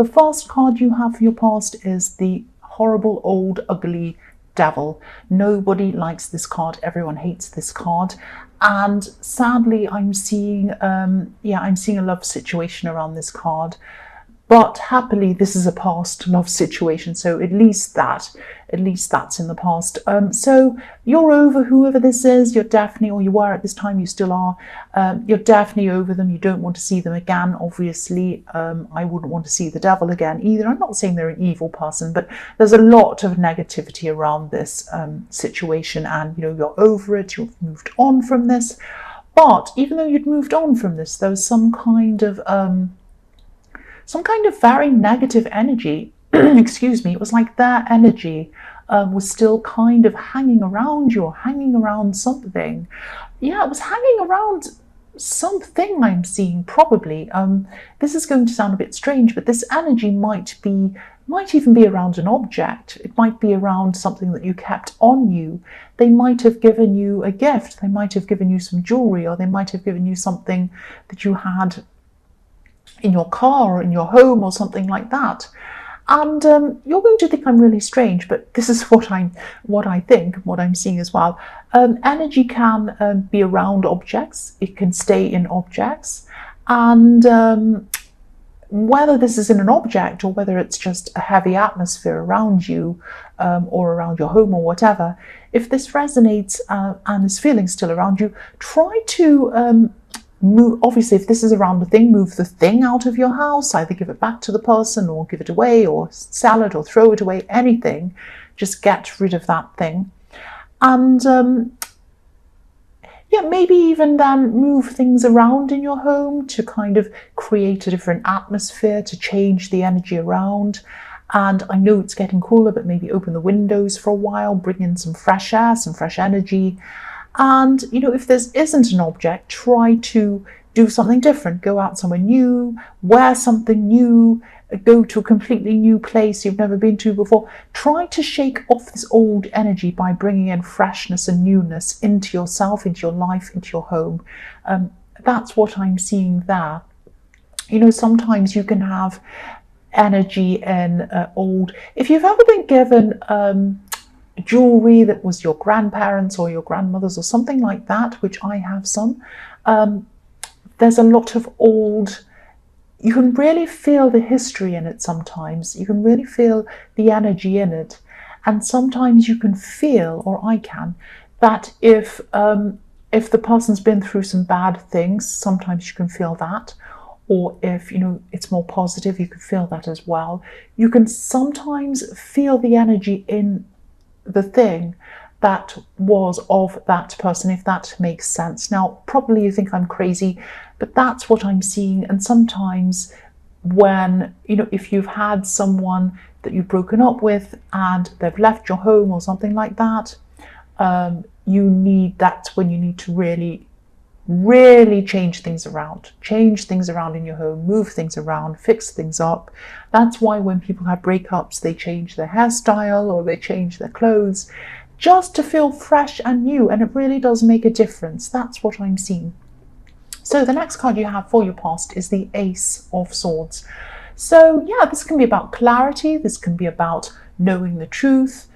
The first card you have for your past is the horrible, old, ugly devil. Nobody likes this card. Everyone hates this card. And sadly, I'm seeing, I'm seeing a love situation around this card. But happily, this is a past love situation, so at least that's in the past. So you're over whoever this is. You're definitely, or you were at this time, you still are. You're definitely over them. You don't want to see them again. Obviously, I wouldn't want to see the devil again either. I'm not saying they're an evil person, but there's a lot of negativity around this situation, and you're over it. You've moved on from this. But even though you'd moved on from this, there was some kind of very negative energy. Excuse me. It was like their energy was still kind of hanging around you, or hanging around something. Yeah, it was hanging around something, I'm seeing, probably. This is going to sound a bit strange, but this energy might even be around an object. It might be around something that you kept on you. They might have given you a gift. They might have given you some jewelry, or they might have given you something that you had in your car or in your home or something like that. And you're going to think I'm really strange, but this is what I think, what I'm seeing as well. Energy can be around objects. It can stay in objects. And whether this is in an object or whether it's just a heavy atmosphere around you or around your home or whatever, if this resonates and is feeling still around you, try to move. Obviously, if this is around the thing, move the thing out of your house. Either give it back to the person, or give it away, or sell it, or throw it away. Anything, just get rid of that thing. And maybe even then move things around in your home to kind of create a different atmosphere, to change the energy around. And I know it's getting cooler, but maybe open the windows for a while, bring in some fresh air, some fresh energy. And, if this isn't an object, try to do something different. Go out somewhere new, wear something new, go to a completely new place you've never been to before. Try to shake off this old energy by bringing in freshness and newness into yourself, into your life, into your home. That's what I'm seeing there. Sometimes you can have energy in old. If you've ever been given jewelry that was your grandparents or your grandmothers or something like that, which I have some, there's a lot of old. You can really feel the history in it sometimes. You can really feel the energy in it. And sometimes you can feel, or I can, that if the person's been through some bad things, sometimes you can feel that. Or if, it's more positive, you can feel that as well. You can sometimes feel the energy in the thing that was of that person, if that makes sense. Now, probably you think I'm crazy, but that's what I'm seeing. And sometimes when, if you've had someone that you've broken up with and they've left your home or something like that, that's when you need to really change things around in your home, move things around, fix things up. That's why when people have breakups, they change their hairstyle or they change their clothes just to feel fresh and new, and it really does make a difference. That's what I'm seeing. So the next card you have for your past is the Ace of Swords. So this can be about clarity, this can be about knowing the truth,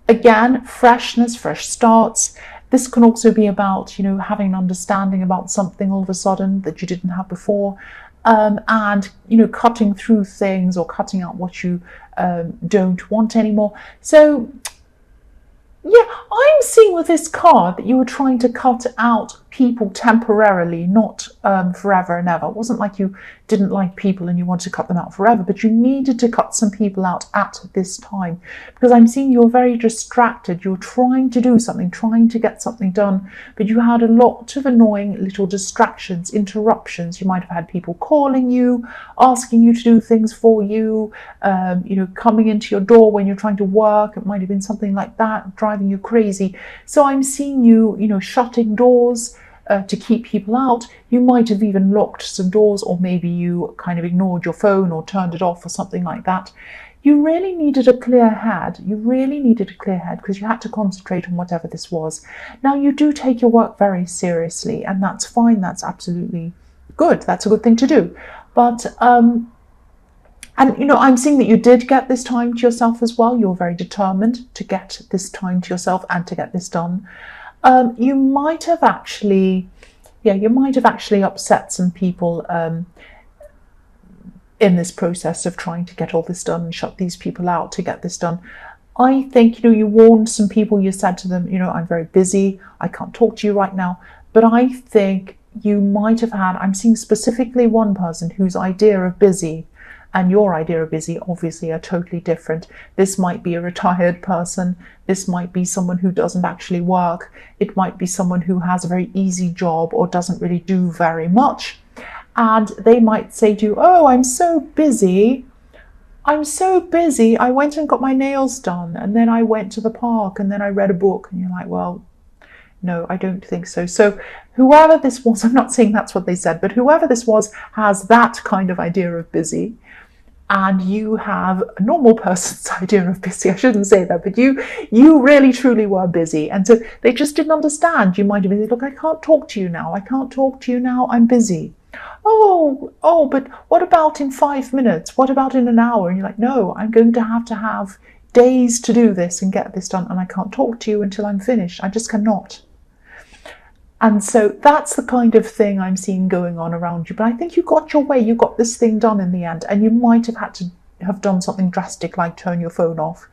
again, freshness, fresh starts. This can also be about, having an understanding about something all of a sudden that you didn't have before, and, cutting through things or cutting out what you don't want anymore. So, I'm seeing with this card that you were trying to cut out people temporarily, not forever and ever. It wasn't like you didn't like people and you wanted to cut them out forever, but you needed to cut some people out at this time, because I'm seeing you're very distracted. You're trying to do something, trying to get something done, but you had a lot of annoying little distractions, interruptions. You might have had people calling you, asking you to do things for you, coming into your door when you're trying to work. It might have been something like that, driving you crazy. So I'm seeing you, shutting doors to keep people out. You might have even locked some doors, or maybe you kind of ignored your phone or turned it off or something like that. You really needed a clear head. Because you had to concentrate on whatever this was. Now, you do take your work very seriously, and that's fine. That's absolutely good. That's a good thing to do. But And, you know, I'm seeing that you did get this time to yourself as well. You're very determined to get this time to yourself and to get this done. You might have actually, you might have actually upset some people in this process of trying to get all this done and shut these people out to get this done. I think, you know, you warned some people, you said to them, you know, I'm very busy, I can't talk to you right now. But I think you might have had, I'm seeing specifically one person whose idea of busy and your idea of busy obviously are totally different. This might be a retired person. This might be someone who doesn't actually work. It might be someone who has a very easy job or doesn't really do very much. And they might say to you, oh, I'm so busy. I'm so busy. I went and got my nails done, and then I went to the park, and then I read a book. And you're like, well, no, I don't think so. So whoever this was, I'm not saying that's what they said, but whoever this was has that kind of idea of busy. And you have a normal person's idea of busy. I shouldn't say that, but you really truly were busy. And so they just didn't understand. You might have been, look, I can't talk to you now. I can't talk to you now. I'm busy. Oh, but what about in 5 minutes? What about in an hour? And you're like, no, I'm going to have days to do this and get this done. And I can't talk to you until I'm finished. I just cannot. And so that's the kind of thing I'm seeing going on around you. But I think you got your way. You got this thing done in the end. And you might have had to have done something drastic like turn your phone off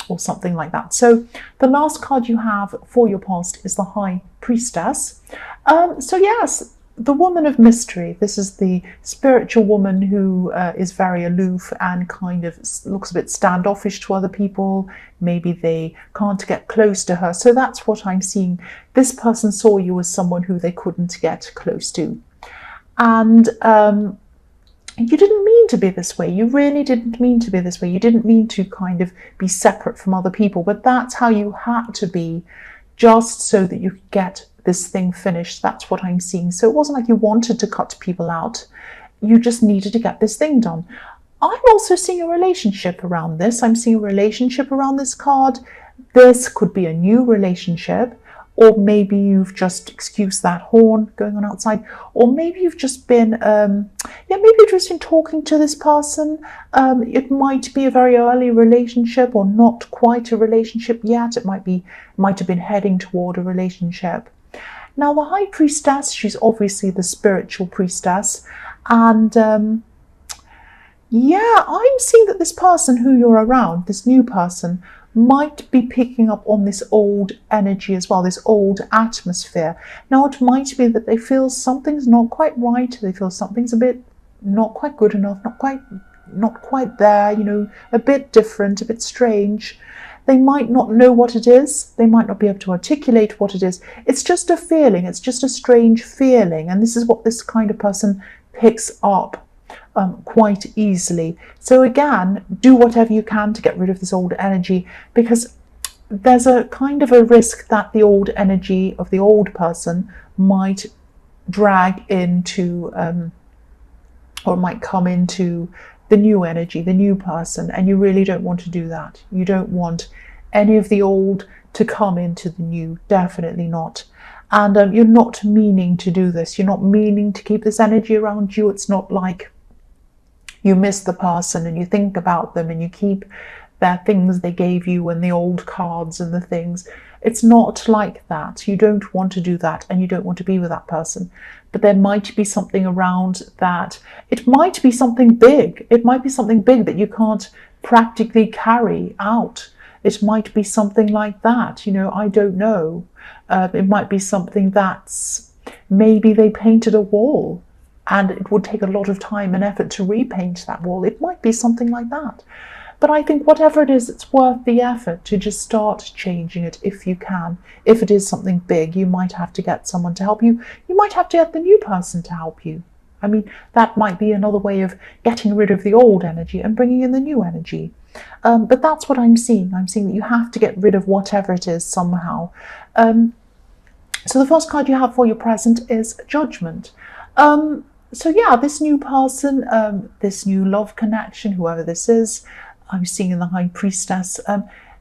or something like that. So the last card you have for your past is the High Priestess. So yes, the woman of mystery. This is the spiritual woman who is very aloof and kind of looks a bit standoffish to other people. Maybe they can't get close to her. So that's what I'm seeing. This person saw you as someone who they couldn't get close to. And you didn't mean to be this way. You really didn't mean to be this way. You didn't mean to kind of be separate from other people. But that's how you had to be, just so that you could get this thing finished. That's what I'm seeing. So it wasn't like you wanted to cut people out. You just needed to get this thing done. I'm also seeing a relationship around this. I'm seeing a relationship around this card. This could be a new relationship, or maybe you've just, excuse that horn going on outside, or maybe you've just been, maybe you've just been talking to this person. It might be a very early relationship or not quite a relationship yet. It might have been heading toward a relationship. Now, the High Priestess, she's obviously the spiritual priestess. And I'm seeing that this person who you're around, this new person, might be picking up on this old energy as well, this old atmosphere. Now, it might be that they feel something's not quite right. They feel something's a bit not quite good enough, not quite there, you know, a bit different, a bit strange. They might not know what it is. They might not be able to articulate what it is. It's just a feeling. It's just a strange feeling. And this is what this kind of person picks up quite easily. So again, do whatever you can to get rid of this old energy, because there's a kind of a risk that the old energy of the old person might drag into or might come into the new energy, the new person, and you really don't want to do that. You don't want any of the old to come into the new, definitely not. And you're not meaning to do this. You're not meaning to keep this energy around you. It's not like you miss the person and you think about them and you keep their things they gave you and the old cards and the things. It's not like that. You don't want to do that, and you don't want to be with that person. But there might be something around that. It might be something big. It might be something big that you can't practically carry out. It might be something like that. You know, I don't know. It might be something that's, maybe they painted a wall and it would take a lot of time and effort to repaint that wall. It might be something like that. But I think whatever it is, it's worth the effort to just start changing it if you can. If it is something big, you might have to get someone to help you. You might have to get the new person to help you. I mean, that might be another way of getting rid of the old energy and bringing in the new energy. But that's what I'm seeing. I'm seeing that you have to get rid of whatever it is somehow. So the first card you have for your present is Judgment. So yeah, this new person, this new love connection, whoever this is, I'm seeing in the High Priestess,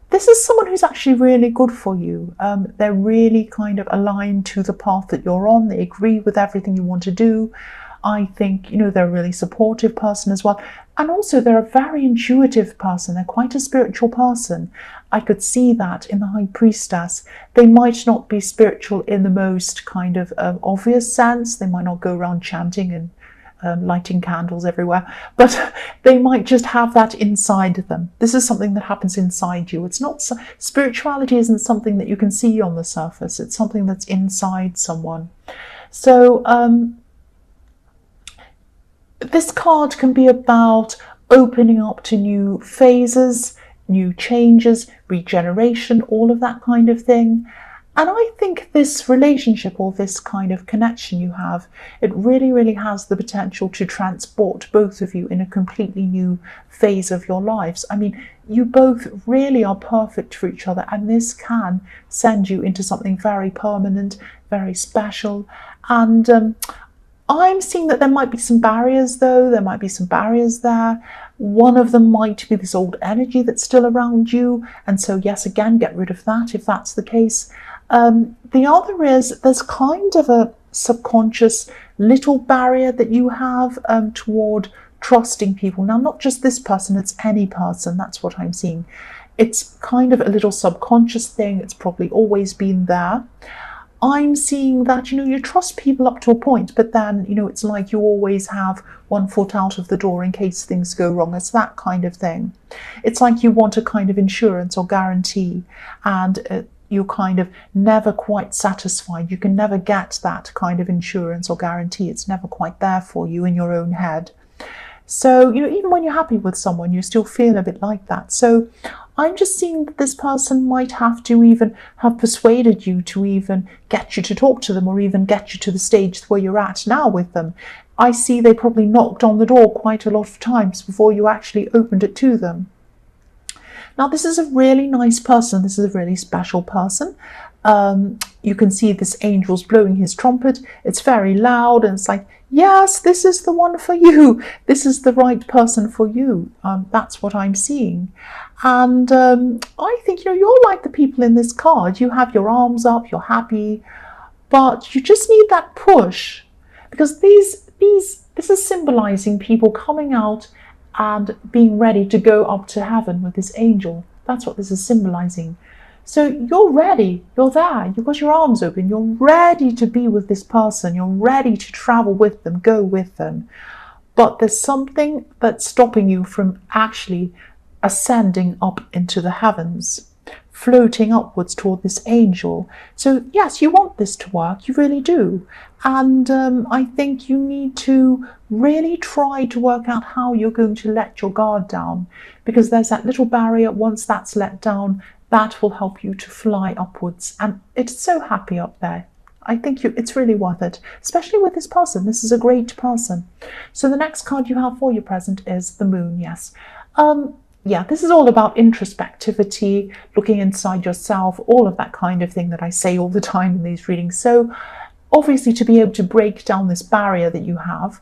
this is someone who's actually really good for you. They're really kind of aligned to the path that you're on. They agree with everything you want to do. I think, you know, they're a really supportive person as well. And also they're a very intuitive person. They're quite a spiritual person. I could see that in the High Priestess. They might not be spiritual in the most kind of obvious sense. They might not go around chanting and lighting candles everywhere, but they might just have that inside them. This is something that happens inside you. It's not, spirituality isn't something that you can see on the surface. It's something that's inside someone. So this card can be about opening up to new phases, new changes, regeneration, all of that kind of thing. And I think this relationship, or this kind of connection you have, it really, really has the potential to transport both of you in a completely new phase of your lives. I mean, you both really are perfect for each other, and this can send you into something very permanent, very special. And I'm seeing that there might be some barriers, though. There might be some barriers there. One of them might be this old energy that's still around you. And so, yes, again, get rid of that if that's the case. The other is there's kind of a subconscious little barrier that you have toward trusting people. Now, not just this person, it's any person. That's what I'm seeing. It's kind of a little subconscious thing. It's probably always been there. I'm seeing that, you know, you trust people up to a point, but then, you know, it's like you always have one foot out of the door in case things go wrong. It's that kind of thing. It's like you want a kind of insurance or guarantee, and you're kind of never quite satisfied. You can never get that kind of insurance or guarantee. It's never quite there for you in your own head. So, you know, even when you're happy with someone, you still feel a bit like that. So I'm just seeing that this person might have to even have persuaded you to even get you to talk to them, or even get you to the stage where you're at now with them. I see they probably knocked on the door quite a lot of times before you actually opened it to them. Now, this is a really nice person. This is a really special person. You can see this angel's blowing his trumpet. It's very loud, and it's like, yes, this is the one for you. This is the right person for you. That's what I'm seeing. And I think, you know, you're like the people in this card. You have your arms up, you're happy, but you just need that push, because this is symbolizing people coming out and being ready to go up to heaven with this angel. That's what this is symbolizing. So you're ready, you're there, you've got your arms open, you're ready to be with this person, you're ready to travel with them, go with them. But there's something that's stopping you from actually ascending up into the heavens, floating upwards toward this angel. So yes, you want this to work, you really do. And I think you need to really try to work out how you're going to let your guard down, because there's that little barrier. Once that's let down, that will help you to fly upwards. And it's so happy up there. I think it's really worth it, especially with this person. This is a great person. So the next card you have for your present is the Moon, yes. Yeah, this is all about introspectivity, looking inside yourself, all of that kind of thing that I say all the time in these readings. So obviously, to be able to break down this barrier that you have,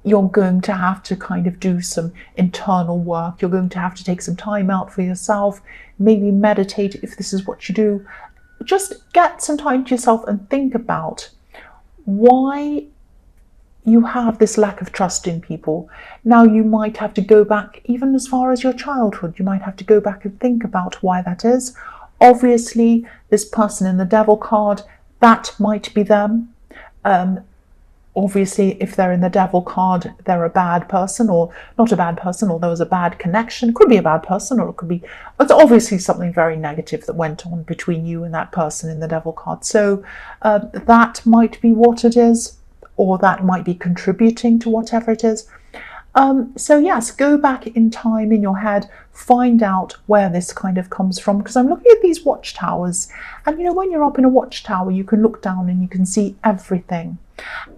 you're going to have to kind of do some internal work. You're going to have to take some time out for yourself, maybe meditate if this is what you do. Just get some time to yourself and think about why you have this lack of trust in people. Now, you might have to go back even as far as your childhood. You might have to go back and think about why that is. Obviously, this person in the Devil card, that might be them. Obviously, if they're in the Devil card, they're a bad person, or not a bad person, or there was a bad connection. It could be a bad person, or it could be, it's obviously something very negative that went on between you and that person in the Devil card. So that might be what it is, or that might be contributing to whatever it is. So yes, go back in time in your head, find out where this kind of comes from, because I'm looking at these watchtowers, and you know, when you're up in a watchtower, you can look down and you can see everything.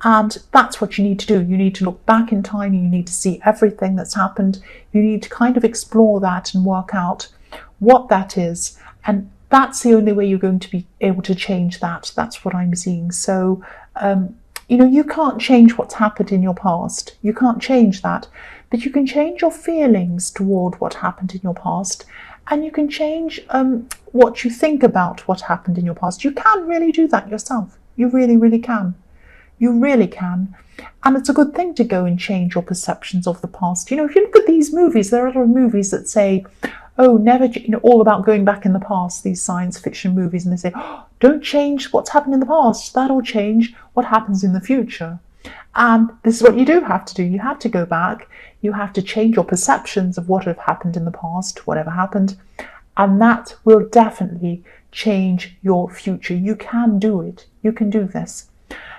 And that's what you need to do. You need to look back in time, you need to see everything that's happened. You need to kind of explore that and work out what that is. And that's the only way you're going to be able to change that. That's what I'm seeing. So, you know, you can't change what's happened in your past. You can't change that. But you can change your feelings toward what happened in your past. And you can change what you think about what happened in your past. You can really do that yourself. You really, really can. You really can. And it's a good thing to go and change your perceptions of the past. You know, if you look at these movies, there are a lot of movies that say, oh, never, you know, all about going back in the past, these science fiction movies, and they say, oh, don't change what's happened in the past. That'll change what happens in the future. And this is what you do have to do. You have to go back. You have to change your perceptions of what have happened in the past, whatever happened. And that will definitely change your future. You can do it. You can do this.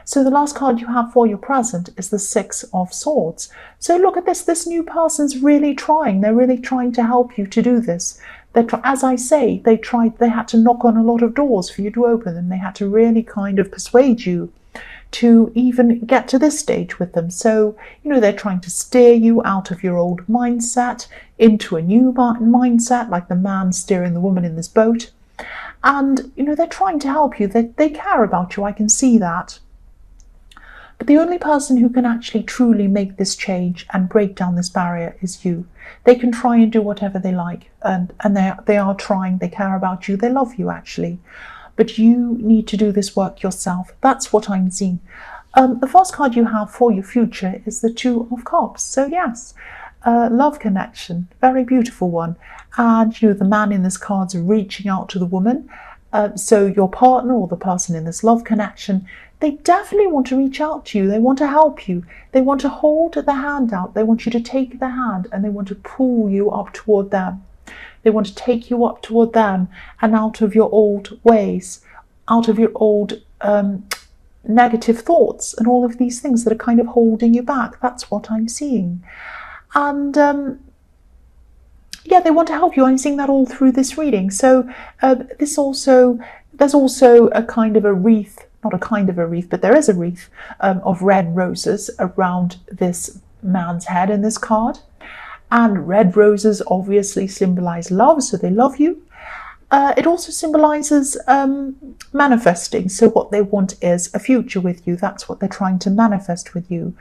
So the last card you have for your present is the Six of Swords. So look at this. This new person's really trying. They're really trying to help you to do this. As I say, they had to knock on a lot of doors for you to open them. They had to really kind of persuade you to even get to this stage with them. So, you know, they're trying to steer you out of your old mindset into a new mindset, like the man steering the woman in this boat. And, you know, they're trying to help you. They care about you. I can see that. But the only person who can actually truly make this change and break down this barrier is you. They can try and do whatever they like, and they are trying. They care about you. They love you, actually. But you need to do this work yourself. That's what I'm seeing. The first card you have for your future is the Two of Cups. So yes, love connection, very beautiful one. And you know, the man in this card's reaching out to the woman. So your partner or the person in this love connection, they definitely want to reach out to you. They want to help you. They want to hold the hand out. They want you to take the hand, and they want to pull you up toward them. They want to take you up toward them and out of your old ways, out of your old negative thoughts and all of these things that are kind of holding you back. That's what I'm seeing. And yeah, they want to help you. I'm seeing that all through this reading. So there's also a kind of a wreath, not a kind of a wreath, but there is a wreath of red roses around this man's head in this card. And red roses obviously symbolize love, so they love you. It also symbolizes manifesting. So what they want is a future with you. That's what they're trying to manifest with you.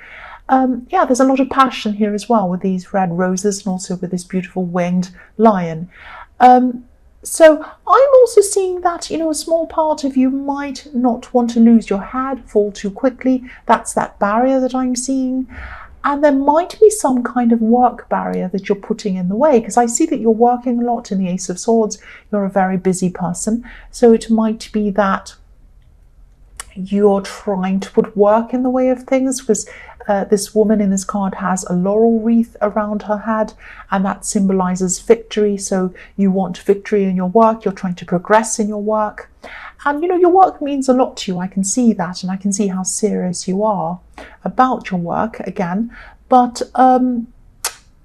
Yeah, there's a lot of passion here as well with these red roses and also with this beautiful winged lion. So I'm also seeing that, you know, a small part of you might not want to lose your head, fall too quickly. That's that barrier that I'm seeing. And there might be some kind of work barrier that you're putting in the way, because I see that you're working a lot in the Ace of Swords. You're a very busy person. So it might be that you're trying to put work in the way of things, because this woman in this card has a laurel wreath around her head, and that symbolizes victory. So you want victory in your work. You're trying to progress in your work. And, you know, your work means a lot to you. I can see that, and I can see how serious you are about your work again. But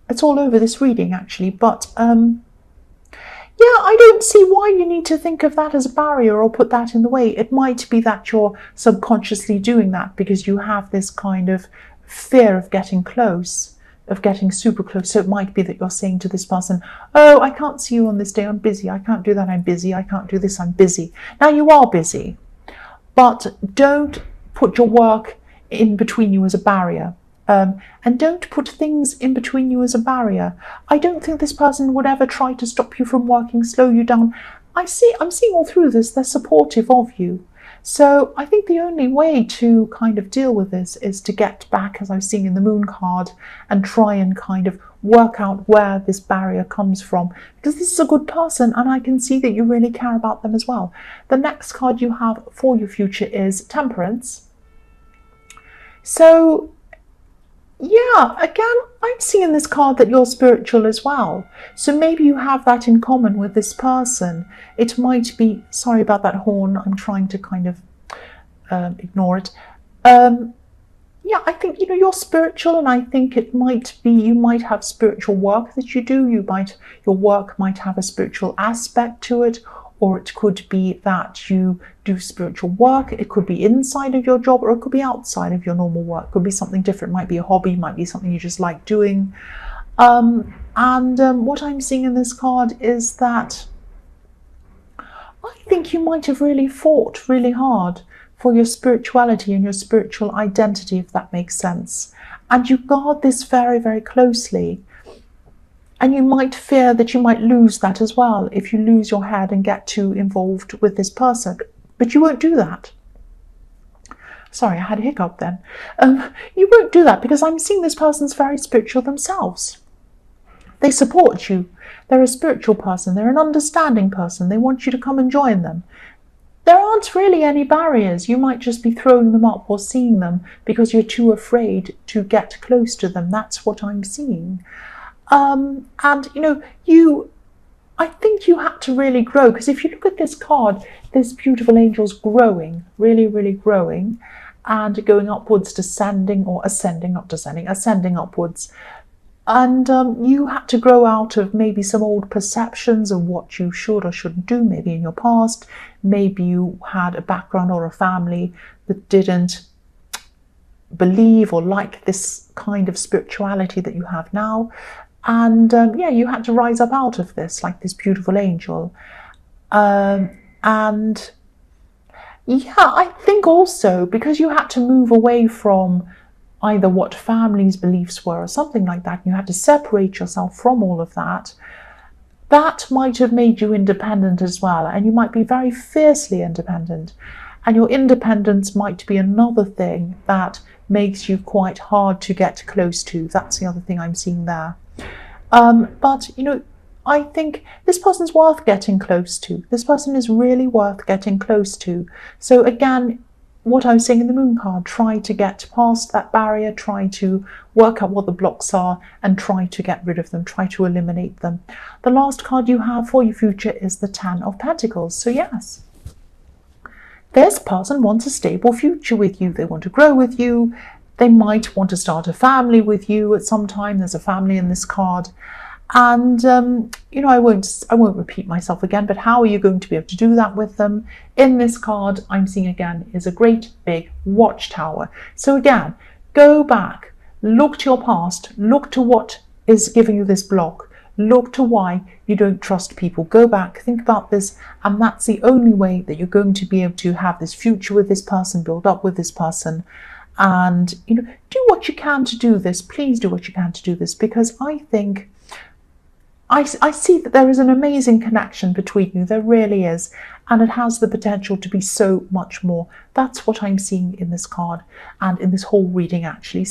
it's all over this reading, actually. But yeah, I don't see why you need to think of that as a barrier or put that in the way. It might be that you're subconsciously doing that because you have this kind of fear of getting close, of getting super close. So it might be that you're saying to this person, oh, I can't see you on this day, I'm busy. I can't do that, I'm busy. I can't do this, I'm busy. Now you are busy, but don't put your work in between you as a barrier. And don't put things in between you as a barrier. I don't think this person would ever try to stop you from working, slow you down. I'm seeing all through this, they're supportive of you. So I think the only way to kind of deal with this is to get back, as I was seeing in the Moon card, and try and kind of work out where this barrier comes from. Because this is a good person, and I can see that you really care about them as well. The next card you have for your future is Temperance. So yeah, again, I'm seeing this card that you're spiritual as well. So maybe you have that in common with this person. It might be, sorry about that horn, I'm trying to kind of ignore it. Yeah, I think, you know, you're spiritual, and I think it might be, you might have spiritual work that you do. Your work might have a spiritual aspect to it, or it could be that you do spiritual work. It could be inside of your job, or it could be outside of your normal work. It could be something different. It might be a hobby, might be something you just like doing. What I'm seeing in this card is that I think you might have really fought really hard for your spirituality and your spiritual identity, if that makes sense. And you guard this very, very closely. And you might fear that you might lose that as well if you lose your head and get too involved with this person. But you won't do that. Sorry, I had a hiccup then. You won't do that because I'm seeing this person's very spiritual themselves. They support you. They're a spiritual person. They're an understanding person. They want you to come and join them. There aren't really any barriers. You might just be throwing them up or seeing them because you're too afraid to get close to them. That's what I'm seeing. And, I think you had to really grow, because if you look at this card, this beautiful angel's growing, really, really growing, and going upwards, descending, or ascending, not descending, ascending upwards. And you had to grow out of maybe some old perceptions of what you should or shouldn't do, maybe in your past. Maybe you had a background or a family that didn't believe or like this kind of spirituality that you have now. And you had to rise up out of this, like this beautiful angel. I think also because you had to move away from either what family's beliefs were or something like that, you had to separate yourself from all of that. That might have made you independent as well, and you might be very fiercely independent. And your independence might be another thing that makes you quite hard to get close to. That's the other thing I'm seeing there. But I think this person's worth getting close to. This person is really worth getting close to. So again, what I was saying in the moon card, try to get past that barrier, try to work out what the blocks are and try to get rid of them, try to eliminate them. The last card you have for your future is the 10 of Pentacles. So yes, this person wants a stable future with you. They want to grow with you. They might want to start a family with you at some time. There's a family in this card. And, I won't repeat myself again, but how are you going to be able to do that with them? In this card, I'm seeing again, is a great big watchtower. So again, go back, look to your past, look to what is giving you this block, look to why you don't trust people. Go back, think about this, and that's the only way that you're going to be able to have this future with this person, build up with this person. And, do what you can to do this. Please do what you can to do this, because I think I see that there is an amazing connection between you. There really is. And it has the potential to be so much more. That's what I'm seeing in this card and in this whole reading, actually.